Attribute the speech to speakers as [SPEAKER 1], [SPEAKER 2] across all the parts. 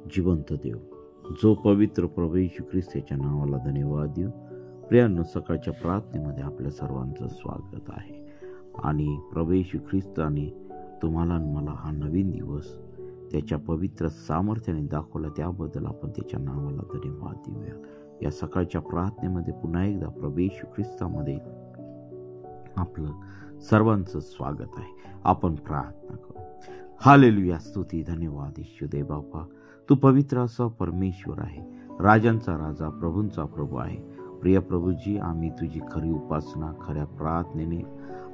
[SPEAKER 1] जिवंत देव, जो पवित्र प्रभू येशू ख्रिस्ताच्या नावाला धन्यवाद देऊ. प्रियांनो, सकाळच्या प्रार्थनेमध्ये आपल्या सर्वांचं स्वागत आहे. आणि प्रभू येशू ख्रिस्ताने तुम्हाला आणि मला हा नवीन दिवस त्याच्या पवित्र सामर्थ्याने दाखवला, त्याबद्दल आपण त्याच्या नावाला धन्यवाद देऊया. या सकाळच्या प्रार्थनेमध्ये पुन्हा एकदा प्रभू येशू ख्रिस्तामध्ये आपलं सर्वांचं स्वागत आहे. आपण प्रार्थना करू. हालेलुया, स्तुती, धन्यवाद येशूदेव बापा. तू पवित्र असा परमेश्वर आहे, राजांचा राजा, प्रभूंचा प्रभू आहे. प्रिय प्रभूजी, आम्ही तुझी खरी उपासना, खऱ्या प्रार्थनेने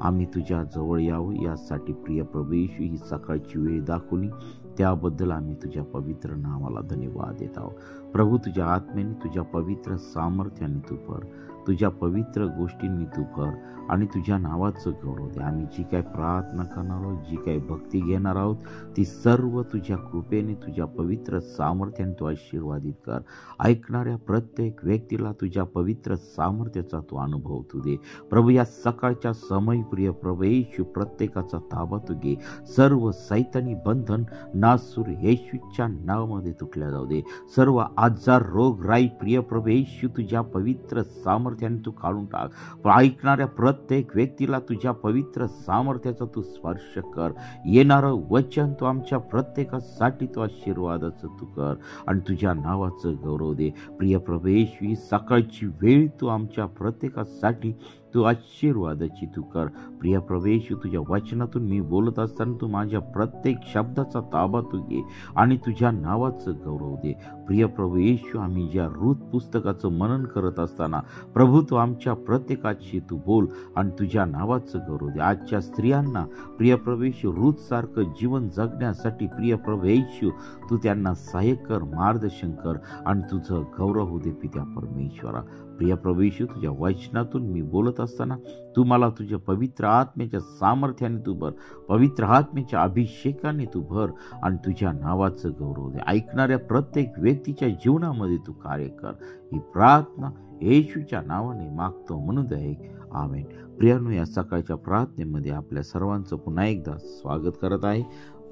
[SPEAKER 1] आम्ही तुझ्या जवळ यावं, यासाठी प्रिय प्रभू येशू ही सकाळची वेळ दाखवली, त्याबद्दल आम्ही तुझ्या पवित्र नावाला धन्यवाद देत आहोत. प्रभू, तुझ्या आत्म्याने, तुझ्या पवित्र सामर्थ्याने तू भर, तुझ्या पवित्र गोष्टींनी तू भर आणि तुझ्या नावाचं गौरव दे. आम्ही जी काय प्रार्थना करणार आहोत, जी काय भक्ती घेणार आहोत, ती सर्व तुझ्या कृपेने, तुझ्या पवित्र सामर्थ्याने तू आशीर्वादित कर. ऐकणाऱ्या प्रत्येक व्यक्तीला तुझ्या पवित्र सामर्थ्याचा तू अनुभव तू दे. प्रभू, या सकाळच्या समय प्रिय प्रभू येशू प्रत्येकाचा ताबा तू घे. सर्व सैतानी बंधन नासूर येशूच्या नावामध्ये तुटल्या जाऊ दे. सर्व आजार, रोग, राई प्रिय प्रभू येशू तुझ्या पवित्र सामर्थ्याने तू काढून टाक. ऐकणाऱ्या प्रत्येक व्यक्तीला तुझ्या पवित्र सामर्थ्याचा तू स्पर्श कर. येणारं वचन तू आमच्या प्रत्येकासाठी तू आशीर्वादाचं तू कर आणि तुझ्या नावाचं गौरव दे. प्रिय प्रभू येशू, ही सकाळची वेळ तू आमच्या प्रत्येकासाठी तू आशीर्वादाची तू कर. प्रिय प्रभू येशू, तुझ्या वचनातून मी बोलत असताना तू माझ्या प्रत्येक शब्दाचा ताबा तू घे आणि तुझ्या नावाचं गौरव दे. प्रिय प्रभू येशू, आम्ही ज्या रूत पुस्तकाचं मनन करत असताना प्रभू तू आमच्या प्रत्येकाशी तू बोल आणि तुझ्या नावाचं गौरव दे. आजच्या स्त्रियांना प्रिय प्रभू येशू रूत सारखं जीवन जगण्यासाठी प्रिय प्रभू येशू तू त्यांना सहाय्य कर, मार्गदर्शन कर आणि तुझं गौरव होऊ दे पित्या परमेश्वरा. प्रिय प्रभू येशू, तुझ्या वचनातून मी बोलत असताना तू मला तुझ्या पवित्र आत्म्याच्या सामर्थ्याने तू भर, पवित्र आत्म्याच्या अभिषेकाने तू भर आणि तुझ्या नावाचं गौरव दे. ऐकणाऱ्या प्रत्येक व्यक्तीच्या जीवनामध्ये तू कार्य कर. ही प्रार्थना येशूच्या नावाने मागतो म्हणून दे, आमेन. प्रियांनो, या सकाळच्या प्रार्थनेमध्ये आपल्या सर्वांचं पुन्हा एकदा स्वागत करत आहे.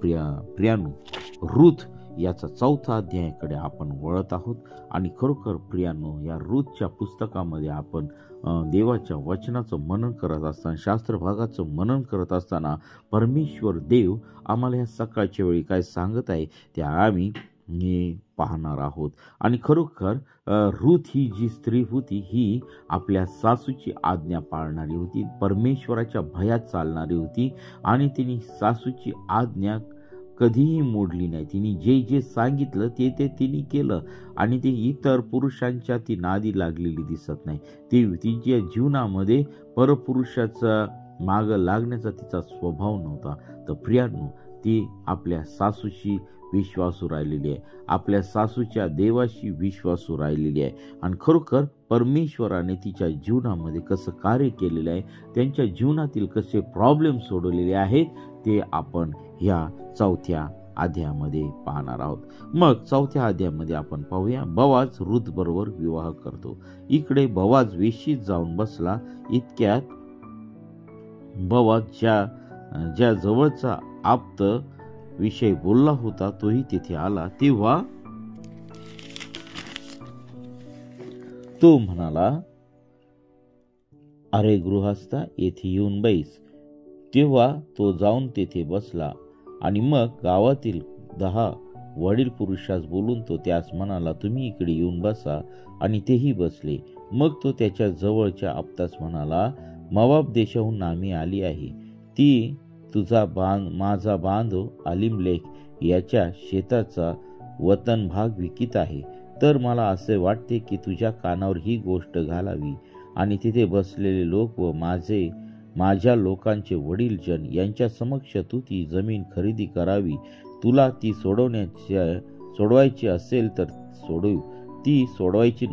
[SPEAKER 1] प्रियांनो, रूथ याचा 4था अध्यायाकडे आपण वळत आहोत आणि खरोखर प्रियांनो, या रूथच्या पुस्तकामध्ये आपण देवाच्या वचनाचं मनन करत असताना, शास्त्र भागाचं मनन करत असताना परमेश्वर देव आम्हाला या सकाळच्या वेळी काय सांगत आहे ते आम्ही पाहणार आहोत. आणि खरोखर रूथ ही जी स्त्री होती, ही आपल्या सासूची आज्ञा पाळणारी होती, परमेश्वराच्या भयात चालणारी होती आणि तिने सासूची आज्ञा कधीही मोडली नाही. तिने जे जे सांगितलं ते ते तिने केलं आणि ते इतर पुरुषांच्या ती नादी लागलेली दिसत नाही. ती तिच्या जीवनामध्ये परपुरुषाचा मागं लागण्याचा तिचा स्वभाव नव्हता. तर प्रियांनो, ती आपल्या सासूशी विश्वासू राहिलेली आहे, आपल्या सासूच्या देवाशी विश्वासू राहिलेली आहे. आणि खरोखर परमेश्वराने तिच्या जीवनामध्ये कसं कार्य केलेलं आहे, त्यांच्या जीवनातील कसे प्रॉब्लेम सोडवलेले आहेत ते आपण ह्या 4थ्या अध्यायामध्ये पाहणार आहोत. मग 4थ्या अध्यायामध्ये आपण पाहूया, बोआज रूथ बरोबर विवाह करतो. इकडे बोआज वेशीत जाऊन बसला. इतक्यात बोआज ज्या जवळचा आप्त विषय बोलला होता तोही तिथे आला. तेव्हा तो म्हणाला, अरे गृहस्था, येथे येऊन बैस. तेव्हा तो जाऊन तेथे बसला आणि मग गावातील 10 वडील पुरुषास बोलून तो त्यास म्हणाला, तुम्ही इकडे येऊन बसा. आणि तेही बसले. मग तो त्याच्या जवळच्या आप्तास म्हणाला, मोआब देशाहून आम्ही आली आहे. ती तुझा माझा बांधव अलीमलेक याच्या शेताचा वतन भाग विकित आहे. तर मला असे वाटते की तुझ्या कानावर ही गोष्ट घालावी आणि तिथे बसलेले लोक व माझ्या लोकांचे वडील जन यांच्या समक्ष तू ती जमीन खरेदी करावी. तुला ती सोडवायची असेल तर सोडव, ती सोडवायची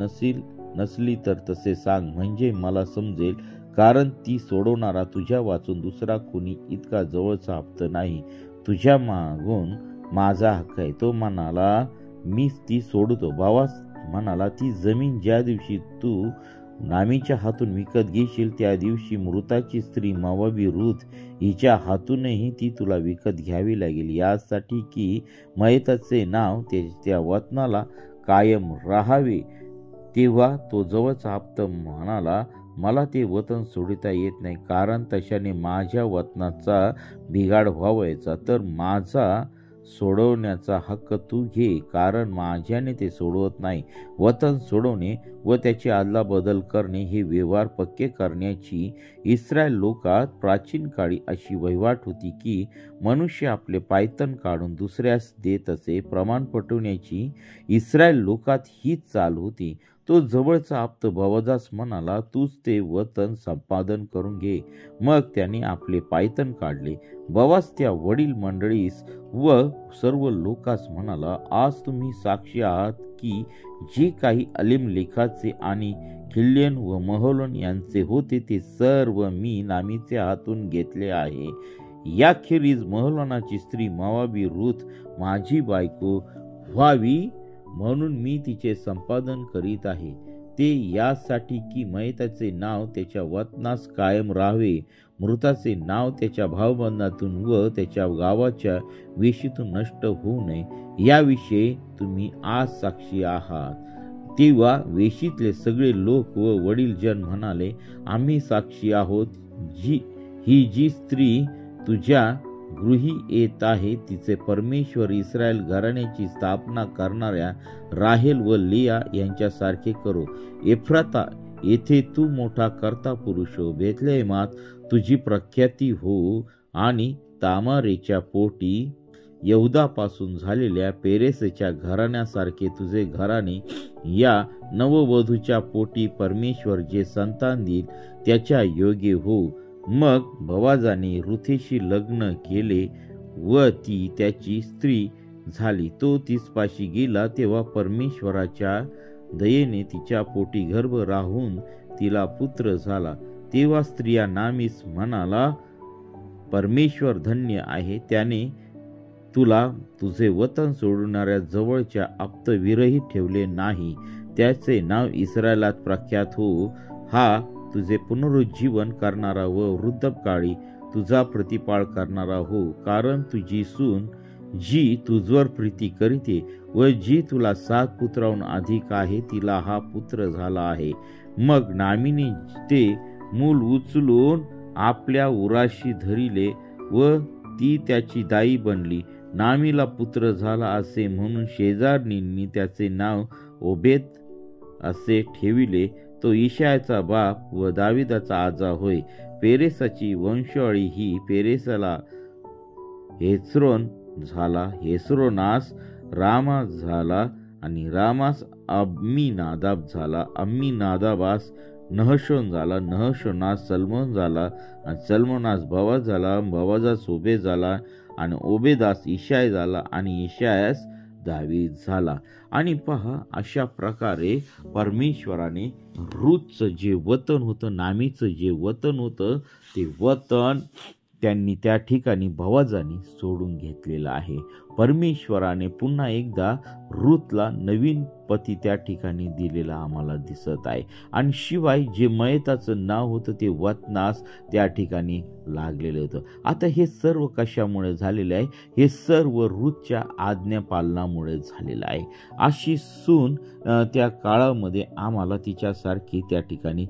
[SPEAKER 1] नसली तर तसे सांग, म्हणजे मला समजेल. कारण ती सोडवणारा तुझ्या वाचून दुसरा कोणी इतका जवळचा आप्त नाही. तुझ्या मागून माझा हक्क आहे. तो म्हणाला, मी ती सोडतो. बोआज म्हणाला, ती जमीन ज्या दिवशी तू नामीच्या हातून विकत घेशील, त्या दिवशी मृताची स्त्री मोवाबी रूथ हिच्या हातूनही ती तुला विकत घ्यावी लागेल, यासाठी की मयताचे नाव त्या वतनाला कायम राहावे. तेव्हा तो जवळचा आप्त म्हणाला, मला ते वतन सोडिता येत नाही, कारण तशाने माझ्या वतनाचा बिघाड व्हावायचा. तर माझा सोडवण्याचा हक्क तू घे, कारण माझ्याने ते सोडवत नाही. वतन सोडवणे व त्याची अदलाबदल करणे हे व्यवहार पक्के करण्याची इस्रायल लोकात प्राचीन काळी अशी वहिवाट होती की मनुष्य आपले पायतन काढून दुसऱ्यास देत असे. प्रमाण पटवण्याची इस्रायल लोकात हीच चाल होती. तो जवळचा आप्त बोआज म्हणाला, तूच ते वतन संपादन करून घे. मग त्याने आपले पायतन काढले. बोआज त्या वडील मंडळीस व सर्व लोकांस म्हणाला, आज तुम्ही साक्षी आहात की जे काही अलीमलेखाचे आणि किल्यन व महलोन यांचे होते ते सर्व मी नामीच्या हातून घेतले आहे. याखेरीज महलोनाची स्त्री मोवाबी रूथ माझी बायको व्हावी म्हणून मी तिचे संपादन करीत आहे. ते यासाठी की मयताचे नाव त्याच्या वतनास कायम राहावे, मृताचे नाव त्याच्या भावबंधातून व त्याच्या गावाच्या वेशीतून नष्ट होऊ नये, याविषयी तुम्ही आज साक्षी आहात. तेव्हा वेशीतले सगळे लोक व वडीलजन म्हणाले, आम्ही साक्षी आहोत. ही जी स्त्री तुझ्या गृही येत आहे, तिचे परमेश्वर इस्रायल घराण्याची स्थापना करणाऱ्या राहेल व लिया यांच्यासारखे करो. एफ्राता येथे तू मोठा कर्ता पुरुष हो, बेथलेहेमात तुझी प्रख्याती हो, आणि तामारेच्या पोटी यहुदापासून झालेल्या पेरेसच्या घराण्यासारखे तुझे घराणे. या नववधूच्या पोटी परमेश्वर जे संतान देईल त्याच्या योग्य हो. मग बोआजाने रूथेशी लग्न केले व ती त्याची स्त्री झाली. तो तिसपाशी गेला तेव्हा परमेश्वराच्या दयेने तिच्या पोटी गर्भ राहून तिला पुत्र झाला. तेव्हा स्त्रिया नामीस म्हणाला, परमेश्वर धन्य आहे, त्याने तुला तुझे वतन सोडणाऱ्या जवळच्या आप्तवीरही ठेवले नाही. त्याचे नाव इस्रायलात प्रख्यात हो. हा तुझे पुनरुज्जीवन करणारा व वृद्धकाळी तुझा प्रतिपाळ करणारा हो. कारण तुझी सून जी तुझवर प्रीती करीते व जी तुला 7 पुत्राहून अधिक आहे, तिला हा पुत्र झाला आहे. मग नामीने ते मूल उचलून आपल्या उराशी धरिले व ती त्याची दाई बनली. नामीला पुत्र झाला असे म्हणून शेजारणींनी त्याचे नाव ओबेद असे ठेविले. तो इशायाचा बाप व दाविदाचा आजा होय. पेरेसाची वंशावळी ही पेरेसाला हेस्रोन झाला, हेस्रोनास रामा झाला, आणि रामास अम्मीनादाब झाला, अम्मीनादाबास नहशोन झाला, नहशोनास सल्मोन झाला, आणि सल्मोनास बोआज झाला, बोआजास ओबेद झाला, आणि ओबेदास इशाय झाला, आणि इशायास दावीद झाला. आणि पहा, अशा प्रकारे परमेश्वराने रूथचं जे वतन होतं, नामीचं जे वतन होतं, ते वतन त्यांनी त्या ठिकाणी बोआजाने सोडून घेतलेलं आहे. परमेश्वराने पुन्हा एकदा रूथला नवीन पती त्या ठिकाणी दिलेला आम्हाला दिसत आहे. आणि शिवाय जे मयताचं नाव होतं ते वतनास त्या ठिकाणी लागलेलं होतं. आता हे सर्व कशामुळे झालेलं आहे? हे सर्व रूथच्या आज्ञापालनामुळे झालेलं आहे. अशी सून त्या काळामध्ये आम्हाला तिच्यासारखी त्या ठिकाणी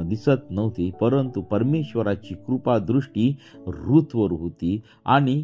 [SPEAKER 1] दिसत नव्हती, परंतु परमेश्वराची कृपा दृष्टी रूथवर होती आणि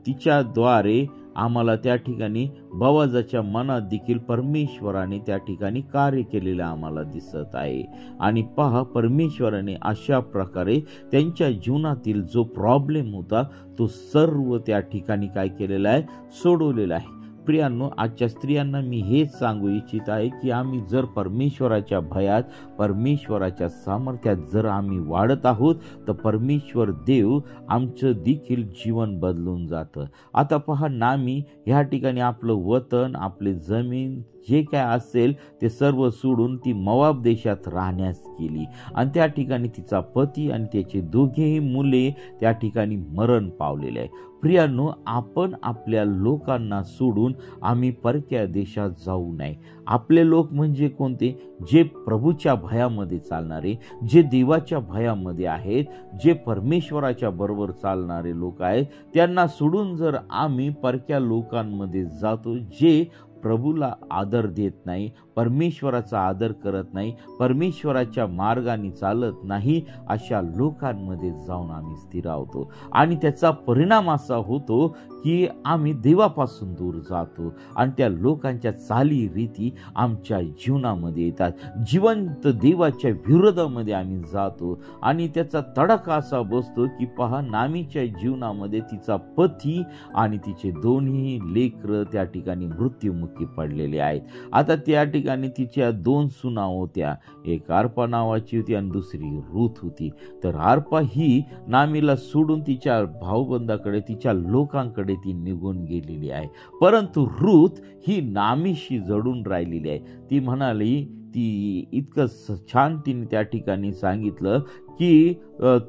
[SPEAKER 1] तिच्याद्वारे आम्हाला त्या ठिकाणी बोआजाच्या मनात देखील परमेश्वराने त्या ठिकाणी कार्य केलेलं आम्हाला दिसत आहे. आणि पहा, परमेश्वराने अशा प्रकारे त्यांच्या जीवनातील जो प्रॉब्लेम होता तो सर्व त्या ठिकाणी काय केलेला आहे? सोडवलेला आहे. प्रियांनो, आजच्या स्त्रियांना मी हेच सांगू इच्छित आहे की आम्ही जर परमेश्वराच्या भयात, परमेश्वराच्या सामर्थ्यात जर आम्ही वाढत आहोत तर परमेश्वर देव आमचं देखील जीवन बदलून जातं. आता पहा, नामी ह्या ठिकाणी आपलं वतन, आपले जमीन जे काय असेल ते सर्व सोडून ती मोआब देशात राहण्यास गेली आणि त्या ठिकाणी तिचा पती आणि त्याचे दोघेही मुले त्या ठिकाणी मरण पावलेले आहे. प्रियांनो, आपण आपल्या लोकांना सोडून आम्ही परक्या देशात जाऊ नये. आपले लोक म्हणजे कोणते? जे प्रभूच्या भयामध्ये चालणारे, जे देवाच्या भयामध्ये आहेत, जे परमेश्वराच्या बरोबर चालणारे लोक आहेत. त्यांना सोडून जर आम्ही परक्या लोकांमध्ये जातो, जे प्रभूला आदर देत नाही, परमेश्वराचा आदर करत नाही, परमेश्वराच्या मार्गाने चालत नाही, अशा लोकांमध्ये जाऊन आम्ही स्थिरावतो आणि त्याचा परिणाम असा होतो की आम्ही देवापासून दूर जातो आणि त्या लोकांच्या चाली रीती आमच्या जीवनामध्ये येतात. जिवंत देवाच्या विरोधामध्ये आम्ही जातो आणि त्याचा तडका असा बसतो की पहा, नामीच्या जीवनामध्ये तिचा पती आणि तिचे दोन्ही लेकरं त्या ठिकाणी मृत्युमुखी पडलेले आहेत. आता त्या ठिकाणी तिच्या 2 सुना होत्या, एक अर्पा नावाची होती आणि दुसरी रूथ होती. तर अर्पा ही नामीला सोडून तिच्या भाऊबंदाकडे, तिच्या लोकांकडे ती निघून गेलेली आहे. परंतु रूथ ही नामीशी जडून राहिलेली आहे. ती म्हणाली, ती इतकं छान तिने त्या ठिकाणी सांगितलं की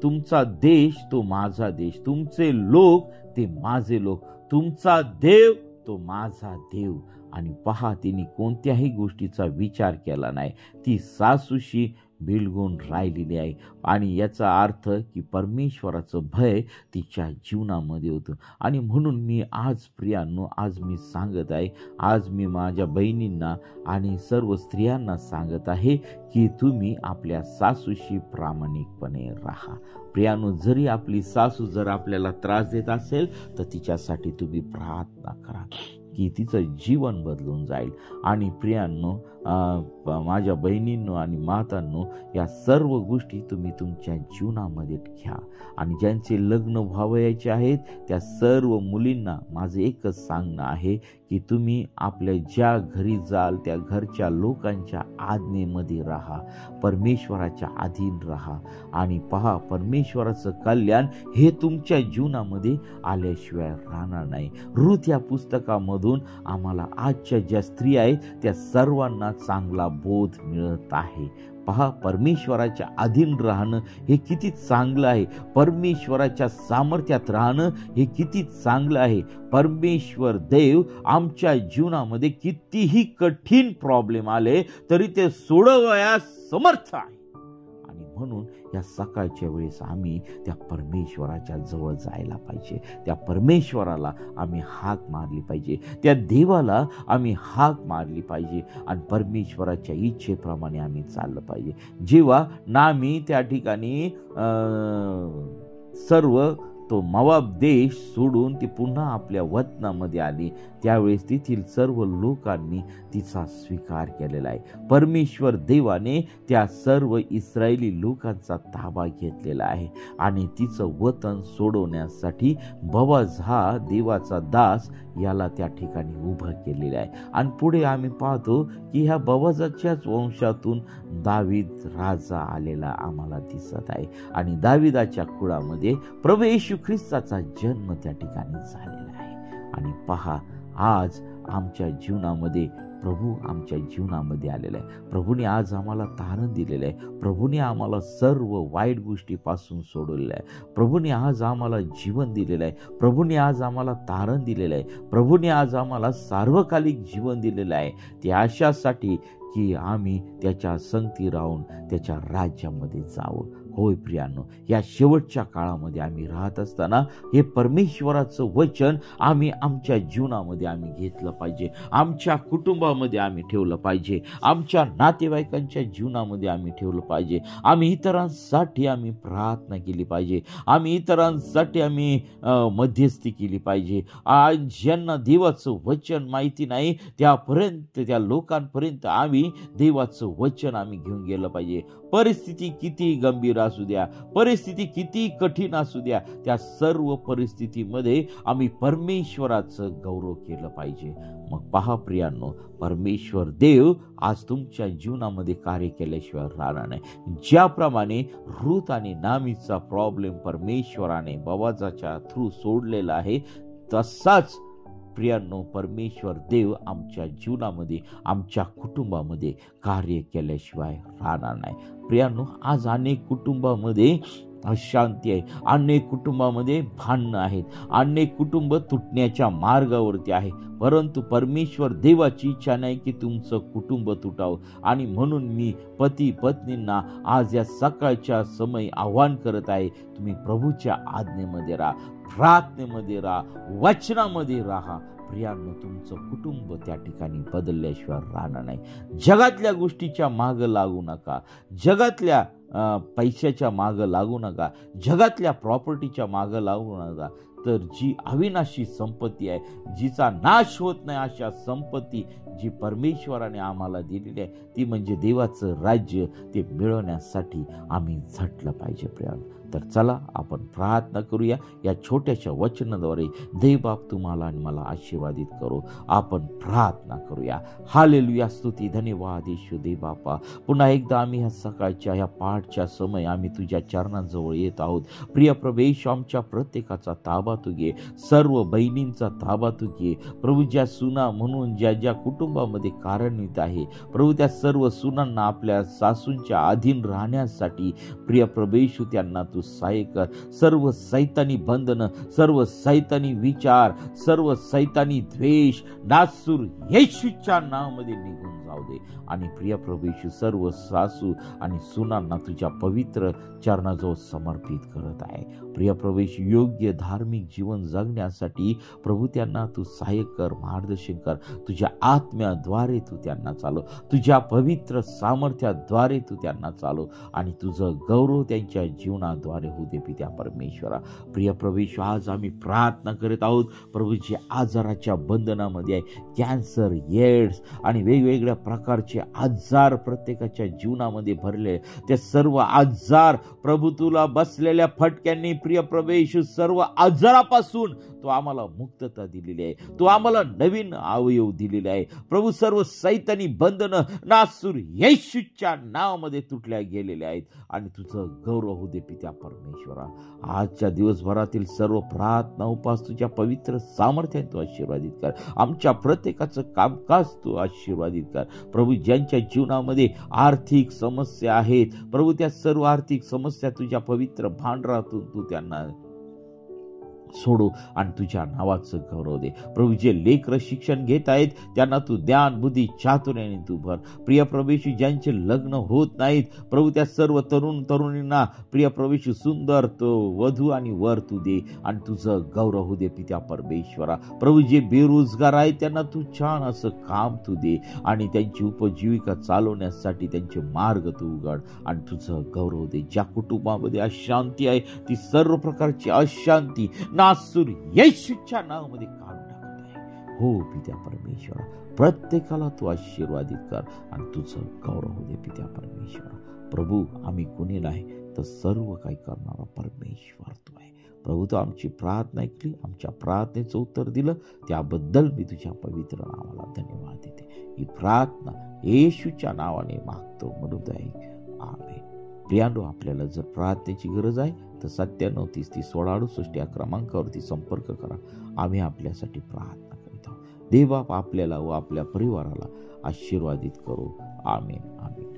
[SPEAKER 1] तुमचा देश तो माझा देश, तुमचे लोक ते माझे लोक, तुमचा देव तो माझा देव. आणि पहा, तिने कोणत्याही गोष्टीचा विचार केला नाही. ती सासूशी बिलगून राहिलेली आहे आणि याचा अर्थ की परमेश्वराचं भय तिच्या जीवनामध्ये होतं. आणि म्हणून मी आज प्रियांनो, आज मी सांगत आहे, आज मी माझ्या बहिणींना आणि सर्व स्त्रियांना सांगत आहे की तुम्ही आपल्या सासूशी प्रामाणिकपणे राहा. प्रियांनो, जरी आपली सासू जर आपल्याला त्रास देत असेल तर तिच्यासाठी तुम्ही प्रार्थना करा की तिचं जीवन बदलून जाईल. आणि प्रियांनो, माझ्या बहिणींनो आणि मातांनो, या सर्व गोष्टी तुम्ही तुमच्या जीवनामध्ये घ्या. आणि ज्यांचे लग्न व्हावयाचे आहेत त्या सर्व मुलींना माझं एकच सांगणं आहे की तुम्ही आपल्या ज्या घरी जाल त्या घरच्या लोकांच्या आज्ञेमध्ये राहा, परमेश्वराच्या अधीन राहा. आणि पहा, परमेश्वराचं कल्याण हे तुमच्या जीवनामध्ये आल्याशिवाय राहणार नाही. रूथ या पुस्तकामधून आम्हाला आजच्या ज्या स्त्रिया आहेत त्या सर्वांना चांगला बोध मिळत आहे. पहा, परमेश्वराच्या अधीन राहणं हे किती चांगलं आहे. परमेश्वराच्या सामर्थ्यात राहणं हे किती चांगलं आहे. परमेश्वर देव आमच्या जीवनामध्ये कितीही कठीण प्रॉब्लेम आले तरी ते सोडवण्यास समर्थ आहे. आणि म्हणून या सकाळच्या वेळेस आम्ही त्या परमेश्वराच्या जवळ जायला पाहिजे. त्या परमेश्वराला आम्ही हाक मारली पाहिजे, त्या देवाला आम्ही हाक मारली पाहिजे आणि परमेश्वराच्या इच्छेप्रमाणे आम्ही चाललं पाहिजे. जेव्हा नामी त्या ठिकाणी सर्व तो मोआब देश सोडून ती पुन्हा आपल्या वतनामध्ये आली, त्यावेळेस तेथील सर्व लोकांनी तिचा स्वीकार केलेला आहे. परमेश्वर देवाने त्या सर्व इस्रायली लोकांचा ताबा घेतलेला आहे आणि तिचं वतन सोडवण्यासाठी बोआज हा देवाचा दास याला त्या ठिकाणी उभं केलेलं आहे. आणि पुढे आम्ही पाहतो की ह्या बोआजाच्याच वंशातून दावीद राजा आलेला आम्हाला दिसत आहे आणि दाविदाच्या कुळामध्ये प्रभू येशू ख्रिस्ताचा जन्म त्या ठिकाणी झालेला आहे. आणि पहा, आज आमच्या जीवनामध्ये प्रभू आमच्या जीवनामध्ये आलेला आहे. प्रभूने आज आम्हाला तारण दिलेलं आहे. प्रभूने आम्हाला सर्व वाईट गोष्टीपासून सोडवलेलं आहे. प्रभूने आज आम्हाला जीवन दिलेलं आहे. प्रभूने आज आम्हाला तारण दिलेलं आहे. प्रभूने आज आम्हाला सार्वकालिक जीवन दिलेलं आहे. ते अशासाठी की आम्ही त्याच्या संगती राहून त्याच्या राज्यामध्ये जावं. होय प्रियांनो, या शेवटच्या काळामध्ये आम्ही राहत असताना हे परमेश्वराचं वचन आम्ही आमच्या जीवनामध्ये आम्ही घेतलं पाहिजे, आमच्या कुटुंबामध्ये आम्ही ठेवलं पाहिजे, आमच्या नातेवाईकांच्या जीवनामध्ये आम्ही ठेवलं पाहिजे. आम्ही इतरांसाठी आम्ही प्रार्थना केली पाहिजे, आम्ही इतरांसाठी आम्ही मध्यस्थी केली पाहिजे. आज ज्यांना देवाचं वचन माहिती नाही त्यापर्यंत, त्या लोकांपर्यंत आम्ही देवाचं वचन आम्ही घेऊन गेलं पाहिजे. परिस्थिती किती गंभीर असू द्या, परिस्थिती किती कठीण असू द्या, त्या सर्व परिस्थितीमध्ये आम्ही परमेश्वराचं गौरव केलं पाहिजे. मग पहा प्रियांनो, परमेश्वर देव आज तुमच्या जीवनामध्ये कार्य केल्याशिवाय राहणार नाही. ज्याप्रमाणे रूथ आणि नामीचा प्रॉब्लेम परमेश्वराने बोआजाच्या थ्रू सोडलेला आहे, तसाच प्रियांनो, परमेश्वर देव आमच्या जीवनामध्ये, आमच्या कुटुंबामध्ये कार्य केल्याशिवाय राहणार नाही. प्रियांनो, आज अनेक कुटुंबामध्ये अशांती आहे, अनेक कुटुंबामध्ये भांडणं आहेत, अनेक कुटुंब तुटण्याच्या मार्गावरती आहे. परंतु परमेश्वर देवाची इच्छा नाही की तुमचं कुटुंब तुटावं. आणि म्हणून मी पती पत्नींना आज या सकाळच्या समय आव्हान करत आहे, तुम्ही प्रभूच्या आज्ञेमध्ये राहा, प्रार्थनेमध्ये राहा, वचनामध्ये राहा. प्रियांनो, तुमचं कुटुंब त्या ठिकाणी बदलल्याशिवाय राहणार नाही. जगातल्या गोष्टीच्या मागं लागू नका, जगातल्या पैशाच्या मागं लागू नका, जगातल्या प्रॉपर्टीच्या मागं लागू नका. तर जी अविनाशी संपत्ती आहे, जिचा नाश होत नाही, अशा संपत्ती जी परमेश्वराने आम्हाला दिलेली आहे, ती म्हणजे देवाचं राज्य, ते मिळवण्यासाठी आम्ही झटलं पाहिजे. प्रियांनो, तर चला आपण प्रार्थना करूया. या छोट्याशा वचनाद्वारे देवबाप तुम्हाला आणि मला आशीर्वादित करो. आपण प्रार्थना करूया. हालेलुया, स्तुती, धन्यवाद येशू देवबापा. पुन्हा एकदा आम्ही ह्या सकाळच्या ह्या पाठच्या समय आम्ही तुझ्या चरणाजवळ येत आहोत. प्रिय प्रभेश, आमच्या प्रत्येकाचा ताबा तू घे, सर्व बहिणींचा ताबा तू घे. प्रभू, ज्या सुना म्हणून ज्या ज्या कुटुंबामध्ये कार्यान्वित आहे, प्रभू, त्या सर्व सुनांना आपल्या सासूंच्या अधीन राहण्यासाठी प्रिय प्रभेश त्यांना तू सहाय्य कर. सर्व सैतानी बंधन, सर्व सैतानी विचार, सर्व सैतानी द्वेष नासूर येशूच्या नावामध्ये निघून जाऊ दे. आणि प्रिय प्रभू येशू, सर्व सासू आणि सुनांना तुझ्या पवित्र चरणाजवळ समर्पित करत आहे. प्रिय प्रभू येशू, योग्य धार्मिक जीवन जगण्यासाठी प्रभू त्यांना तू सहाय्य कर, मार्गदर्शन कर. तुझ्या आत्म्याद्वारे तू त्यांना चालव, तुझ्या पवित्र सामर्थ्याद्वारे तू त्यांना चालव आणि तुझं गौरव त्यांच्या जीवनाद्वारे होऊ दे पित्या परमेश्वरा. प्रिय प्रभू येशू, आज आम्ही प्रार्थना करत आहोत प्रभू, जे आजाराच्या बंधनामध्ये आहे, कॅन्सर, एड्स आणि वेगवेगळ्या प्रकारचे आजार प्रत्येकाच्या जीवनामध्ये भरले, ते सर्व आजार प्रभू तुला बसलेल्या फटक्यांनी प्रिय प्रभू येशू सर्व आजारापासून तो आम्हाला मुक्तता दिलेली आहे, तो आम्हाला नवीन अवयव दिलेले आहे. प्रभू, सर्व सैतानी बंधन नासूर येशूच्या नावामध्ये तुटल्या गेलेले आहेत आणि तुझं गौरव होऊ दे पित्या परमेश्वरा. आजच्या दिवसभरातील सर्व प्रार्थना उपास तुझ्या पवित्र सामर्थ्याने तू आशीर्वादित कर. आमच्या प्रत्येकाचं कामकाज तू आशीर्वादित कर. प्रभू, ज्यांच्या जीवनामध्ये आर्थिक समस्या आहेत प्रभू, त्या सर्व आर्थिक समस्या तुझ्या पवित्र भांडारातून तू त्यांना सोडू आणि तुझ्या नावाचं गौरव दे. प्रभू, जे लेकरं शिक्षण घेत आहेत त्यांना तू ज्ञान, बुद्धी, चातुर्याने तू भर. प्रिय प्रभू, ज्यांचे लग्न होत नाहीत प्रभू, त्या सर्व तरुण तरुणींना प्रिय प्रभू सुंदर तो वधू आणि वर तू दे आणि तुझं गौरव होऊ दे पित्या परमेश्वरा. प्रभू, जे बेरोजगार आहेत त्यांना तू छान असं काम तू दे आणि त्यांची उपजीविका चालवण्यासाठी त्यांचे मार्ग तू उघड आणि तुझं गौरव दे. ज्या कुटुंबामध्ये अशांती आहे ती सर्व प्रकारची अशांती नासूर येशूच्या नावामध्ये काढून टाकत आहे. हो पित्या परमेश्वरा, प्रत्येकाला तू आशीर्वादित कर आणि तुझं गौरव होऊ दे पित्या परमेश्वरा. प्रभू, आम्ही कोणी नाही तर सर्व काही करणारा परमेश्वर तू आहे. प्रभू, तू आमची प्रार्थना ऐकली, आमच्या प्रार्थनेचं उत्तर दिलं, त्याबद्दल मी तुझ्या पवित्र नावाला धन्यवाद देते. ही प्रार्थना येशूच्या नावाने मागतो म्हणून आहे, आमेन. प्रियांनो, आपल्याला जर प्रार्थनेची गरज आहे तर 9730301668 या क्रमांकावरती संपर्क करा. आम्ही आपल्यासाठी प्रार्थना करीत आहोत. देवबाप आपल्याला व आपल्या परिवाराला आशीर्वादित करो. आमेन, आमेन.